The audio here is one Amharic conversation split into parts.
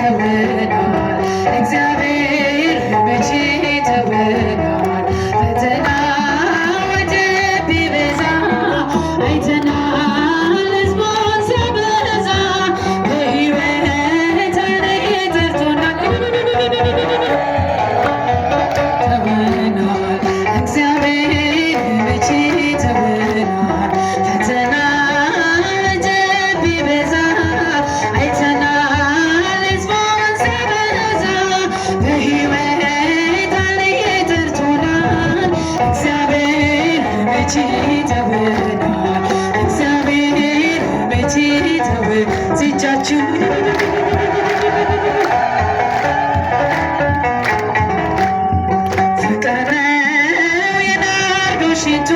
ተውናል እግዚአብሔር መቼ ተውናል ፈተና ወጀብ ቢበዛ አይተናል ሕዝቡን ሲያበዛ በሕይወት ላይ ጠርቶናል ተውናል እግዚአብሔር መቼ ተውናል ፈተና ወጀብ ቢበዛ አይተናል ሕዝቡን ሲያበዛ በሕይወት ላይ ጠርቶናል እግዚአብሔር መቼ ተውናል እግዚአብሔር መቼ እጃችሁ ፍቅር ነው የናርዶስ ሽቱ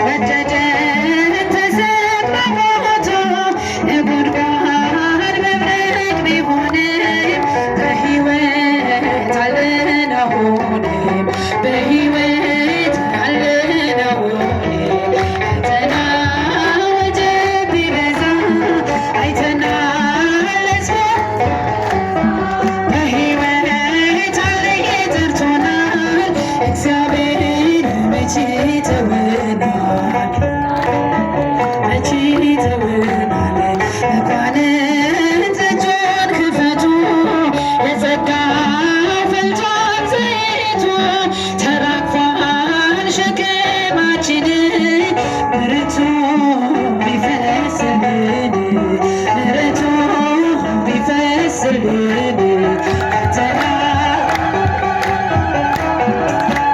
ወደደን ተሰቅሎ ሞቶ ነጎድጓድ መብረቅ ቢሆንም በሕይወት አለን አሁንም በሕይወት አለን አሁንም ፈተና ወጀብ ቢበዛ አይተናል በሕይወት ላይ ጠርቶናል እግዚአብሔር መቼ ተውናል መቼ ተውናል መኳንንት እጁን ክፈቱ የጸጋ ፈልቷል ዘይቱ ተራግፏል ሸክማችን ምሕረቱ ቢፈስልን ምሕረቱ ቢፈስልን ፈተና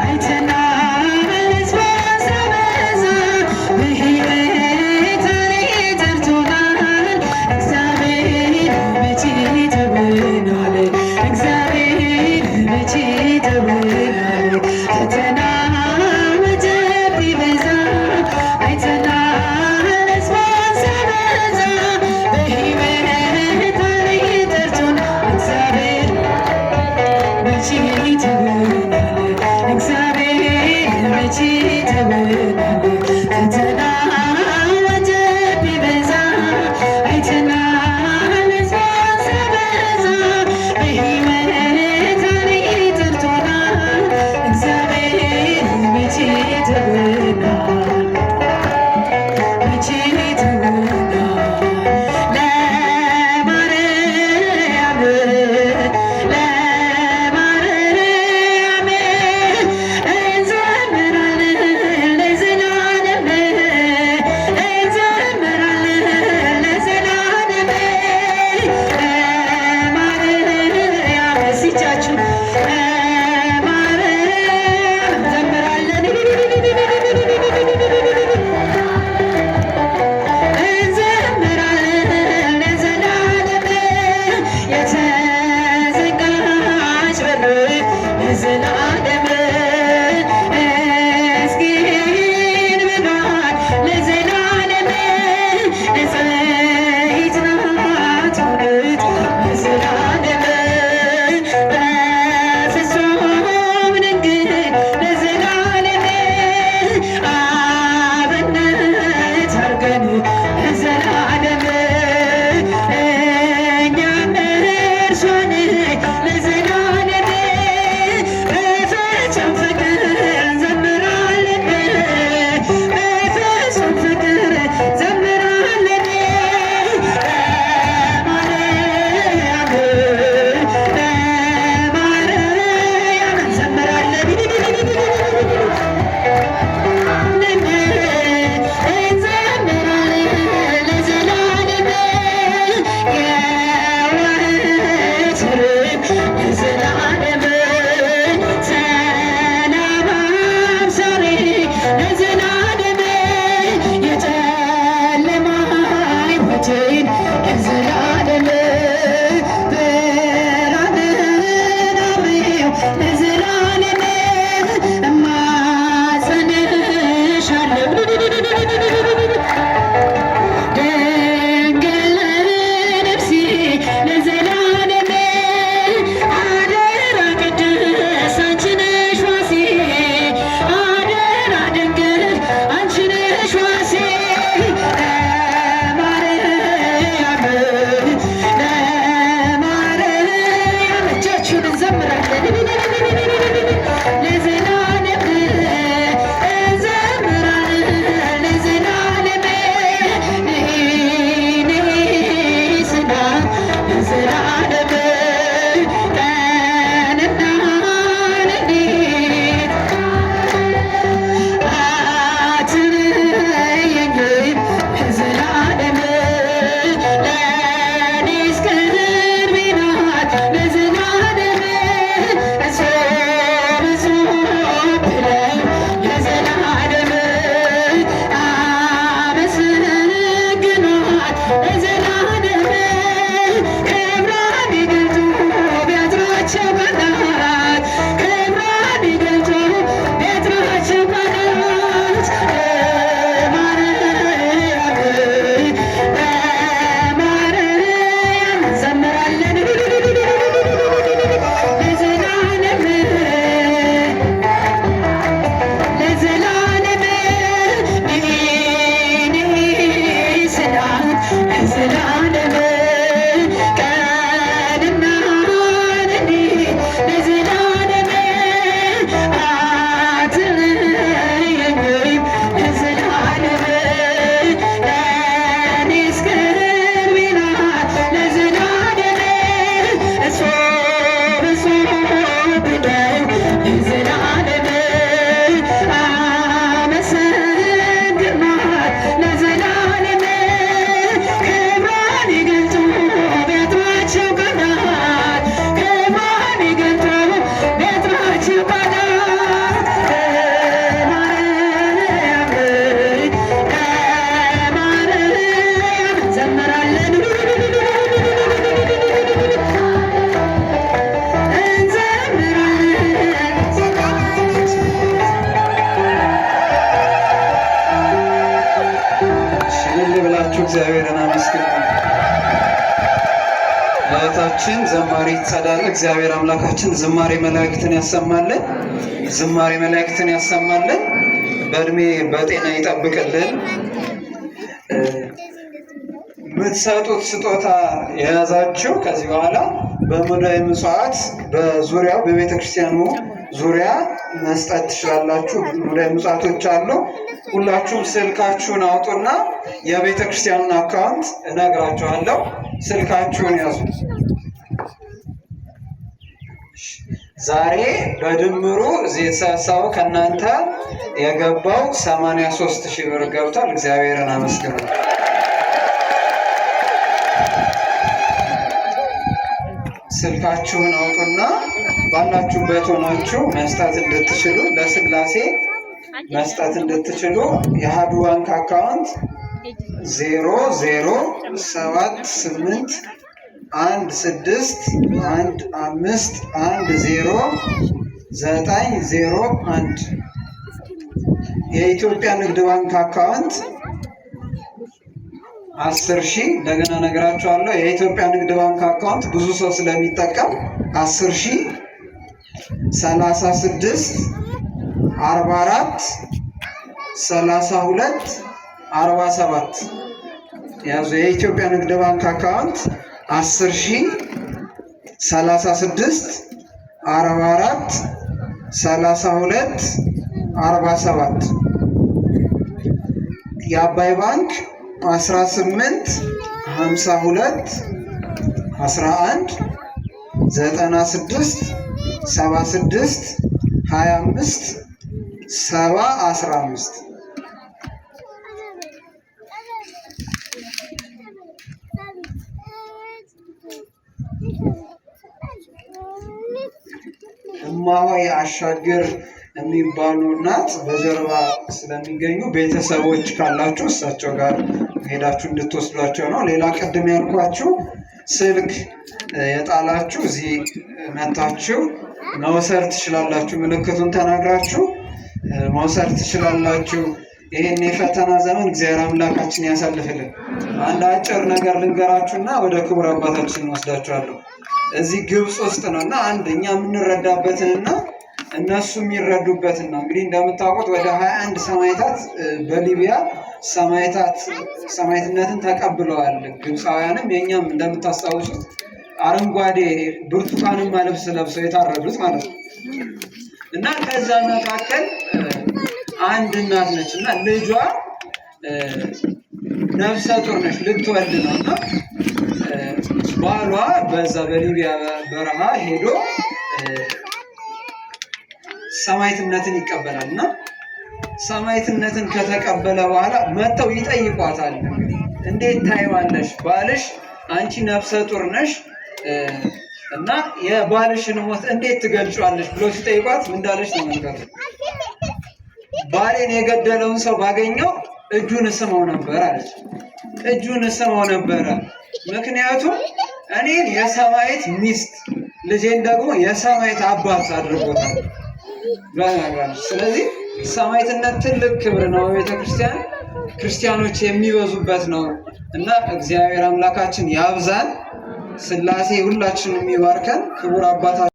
አይተናል ሕዝቡን ሲያበዛ በሕይወት ላይ ጠርቶናል እግዚአብሔር መቼ ተውናል እግዚአብሔር መቼ ተውናል ፈተና ወጀብ ቢበዛ አይተናል ሕዝቡን ሲያበዛ በሕይወት ላይ ጠርቶናል እግዚአብሔር መቼ ተውናል እግዚአብሔር መቼ ተውናል ፈተና ወጀብ ቢበዛ አይተናል ሕዝቡን ሲያበዛ በሕይወት ላይ ጠርቶናል እግዚአብሔር መቼ ተውናል መቼ ተውናል ለማርያም ለማርያም እንዘምራለን ለዘላለም እንዘምራለን ለዘላለም ለማርያም ሲቻችሁ ለማርያም እንዘምራለን እንዘምራለን ለዘላለም የተዘጋች በር ለዘላለም እስኪን ብሏል ለዘላለም ንጽሕት ናት እውነት ለዘላለም በፍጹም ድንግል ለዘላለም አብነት አድርገን ለዘላለም እኛም እርሷን ለዘላለም በፍጹም ፍቅር እንዘምራለን በፍጹም ፍቅር እንዘምራለን ለማርያም ለማርያም እንዘምራለን እንዘምራለን ለዘላለም የዋህት ርግብ ለዘላለም ሰላም አብሳሪ ለዘላለም የጨለማ ሕይወቴን ለዘላለም ብርሃንን አብሪው ለዘላለም እማጸንሻለሁ ድንግል ነፍሴ ለዘላለም አደራ ቅድስት አንቺ ነሽ ዋሴ አደራ ድንግል አንቺ ነሽ ዋሴ ለማርያም እህታችን ዘማሪት ጸዳለ እግዚአብሔር አምላካችን ዝማሬ መላእክትን ያሰማልን፣ ዝማሬ መላእክትን ያሰማልን፣ በእድሜ በጤና ይጠብቅልን። የምትሰጡት ስጦታ የያዛችሁ ከዚህ በኋላ በሙዳየ ምጽዋት በዙሪያው በቤተ ክርስቲያኑ ዙሪያ መስጠት ትችላላችሁ። ሙዳየ ምጽዋቶች አሉ። ሁላችሁም ስልካችሁን አውጡና የቤተ ክርስቲያኑን አካውንት እነግራችኋለሁ። ስልካችሁን ያዙ። ዛሬ በድምሩ እዚህ የተሰበሰበው ከእናንተ የገባው 83,000 ብር ገብቷል። እግዚአብሔርን አመስግኑ። ስልካችሁን አውጡና ባላችሁበት ሆናችሁ መስጠት እንድትችሉ ለስላሴ መስጠት እንድትችሉ የአሃዱ ባንክ አካውንት 0088161510901 የኢትዮጵያ ንግድ ባንክ አካውንት 10,000 እንደገና ነግራችኋለሁ። የኢትዮጵያ ንግድ ባንክ አካውንት ብዙ ሰው ስለሚጠቀም 10,000 36 44 32 47 ያዙ። የኢትዮጵያ ንግድ ባንክ አካውንት 10,000 36 44 32 47 የአባይ ባንክ 18 52 11 96 76 25 70 15 እማሆይ አሻግር የሚባሉ እናት በጀርባ ስለሚገኙ ቤተሰቦች ካላችሁ እሳቸው ጋር ሄዳችሁ እንድትወስዷቸው ነው። ሌላ ቅድም ያልኳችሁ ስልክ የጣላችሁ እዚህ መታችሁ መውሰድ ትችላላችሁ። ምልክቱን ተናግራችሁ መውሰድ ትችላላችሁ። ይህን የፈተና ዘመን እግዚአብሔር አምላካችን ያሳልፍልን። አንድ አጭር ነገር ልንገራችሁና ወደ ክቡር አባታችን እንወስዳችኋለሁ። እዚህ ግብፅ ውስጥ ነው እና አንድ እኛ የምንረዳበትንና እነሱ የሚረዱበትን ነው። እንግዲህ እንደምታውቁት ወደ 21 ሰማዕታት በሊቢያ ሰማዕትነትን ተቀብለዋል። ግብፃውያንም የእኛም እንደምታስታውሱት አረንጓዴ ብርቱካንማ ልብስ ለብሰው የታረዱት ማለት ነው። እና ከዛ መካከል አንድ እናት ነች እና ልጇ ነፍሰ ጡር ነች፣ ልትወልድ ነው እና ባሏ በዛ በሊቢያ በረሃ ሄዶ ሰማዕትነትን ይቀበላል እና ሰማዕትነትን ከተቀበለ በኋላ መጥተው ይጠይቋታል። እንዴት ታይዋለሽ? ባልሽ አንቺ ነፍሰ ጡር ነሽ እና የባልሽን ሞት እንዴት ትገልጫለሽ ብሎ ሲጠይቋት ምን እንዳለች ተመልከቱ። ባሌን የገደለውን ሰው ባገኘው እጁን እስመው ነበር አለች። እጁን እስመው ነበረ፣ ምክንያቱም እኔን የሰማዕት ሚስት ልጄን ደግሞ የሰማዕት አባት አድርጎታል። ስለዚህ ሰማዕትነት ትልቅ ክብር ነው። በቤተ ክርስቲያን ክርስቲያኖች የሚበዙበት ነው እና እግዚአብሔር አምላካችን ያብዛን። ሥላሴ ሁላችንም የሚባርከን ክቡር አባታችን